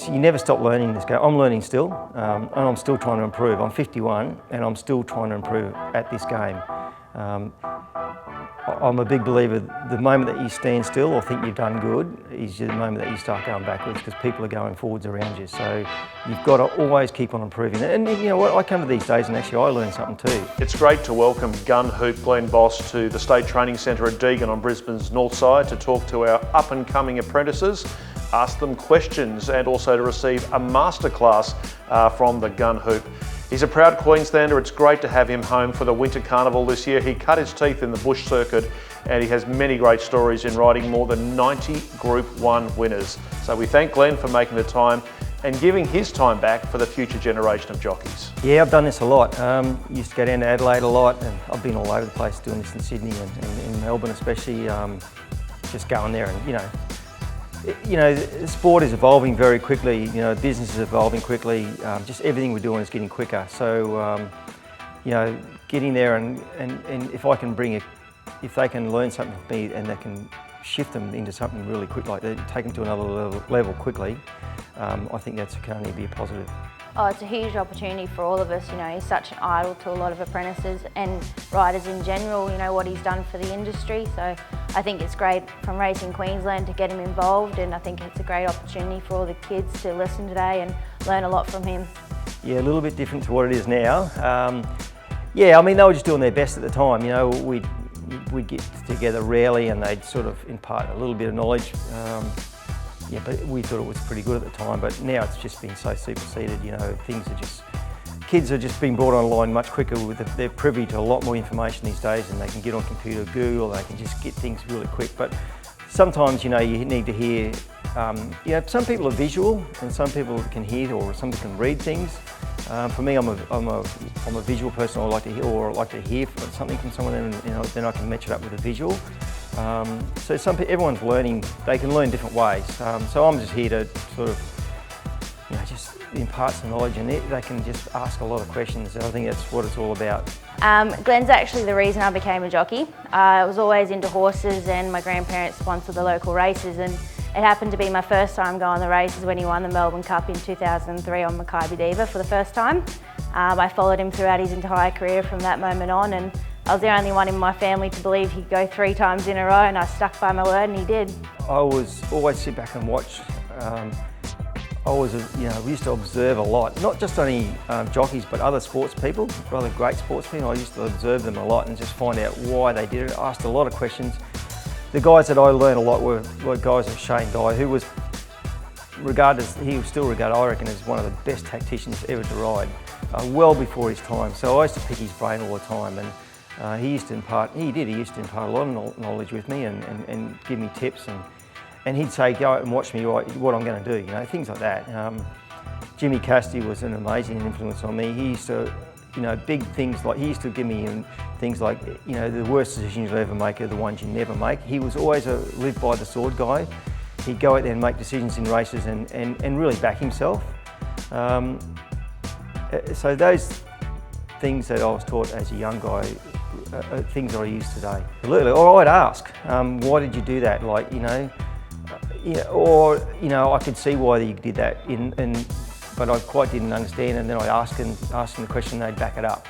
You never stop learning in this game. I'm learning still, and I'm still trying to improve. I'm 51 and I'm still trying to improve at this game. I'm a big believer, the moment that you stand still or think you've done good is the moment that you start going backwards, because people are going forwards around you. So you've got to always keep on improving. And you know what, I come to these days and actually I learn something too. It's great to welcome gun hoop Glen Boss to the State Training Centre at Deagon on Brisbane's north side to talk to our up and coming apprentices, ask them questions and also to receive a masterclass from the gun hoop. He's a proud Queenslander. It's great to have him home for the Winter Carnival this year. He cut his teeth in the bush circuit and he has many great stories in riding more than 90 Group 1 winners. So we thank Glen for making the time and giving his time back for the future generation of jockeys. Yeah, I've done this a lot. Used to go down to Adelaide a lot, and I've been all over the place doing this in Sydney and in Melbourne especially, just going there and, the sport is evolving very quickly, business is evolving quickly, just everything we're doing is getting quicker. So, getting there and if I can if they can learn something from me and they can shift them into something really quick, like they take them to another level quickly, I think that can only be a positive. Oh, it's a huge opportunity for all of us. He's such an idol to a lot of apprentices and riders in general, what he's done for the industry. So I think it's great from Racing Queensland to get him involved, and I think it's a great opportunity for all the kids to listen today and learn a lot from him. Yeah, a little bit different to what it is now. They were just doing their best at the time. We'd get together rarely and they'd sort of impart a little bit of knowledge. But we thought it was pretty good at the time, but now it's just been so superseded, kids are just being brought online much quicker. They're privy to a lot more information these days, and they can get on computer, Google, they can just get things really quick. But sometimes, you need to hear, some people are visual and some people can hear or some people can read things. For me, I'm a visual person. I like to hear, or I like to hear something from someone, and then I can match it up with a visual. So everyone's learning. They can learn different ways. So I'm just here to sort of, just impart some knowledge, and they can just ask a lot of questions. I think that's what it's all about. Glen's actually the reason I became a jockey. I was always into horses, and my grandparents sponsored the local races, and it happened to be my first time going the races when he won the Melbourne Cup in 2003 on Mackay Diva for the first time. I followed him throughout his entire career from that moment on, and I was the only one in my family to believe he'd go 3 times in a row, and I stuck by my word, and he did. I was always sit back and watch. We used to observe a lot, not just only jockeys, but other sports people, other great sports people. I used to observe them a lot and just find out why they did it. I asked a lot of questions. The guys that I learned a lot were guys like Shane Dye, who was still regarded, I reckon, as one of the best tacticians ever to ride, well before his time. So I used to pick his brain all the time, and he used to impart a lot of knowledge with me and give me tips, and he'd say, go and watch me what I'm going to do, things like that. Jimmy Cassidy was an amazing influence on me. He used to, big things like, he used to give me things like, the worst decisions you'll ever make are the ones you never make. He was always a live by the sword guy. He'd go out there and make decisions in races and really back himself. So those things that I was taught as a young guy are things that I use today. Or I'd ask, why did you do that? I could see why you did that, but I quite didn't understand, and then I asked them the question, they'd back it up.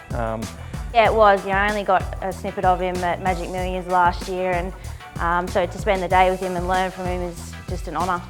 Yeah, it was. I only got a snippet of him at Magic Millions last year, and so to spend the day with him and learn from him is just an honour.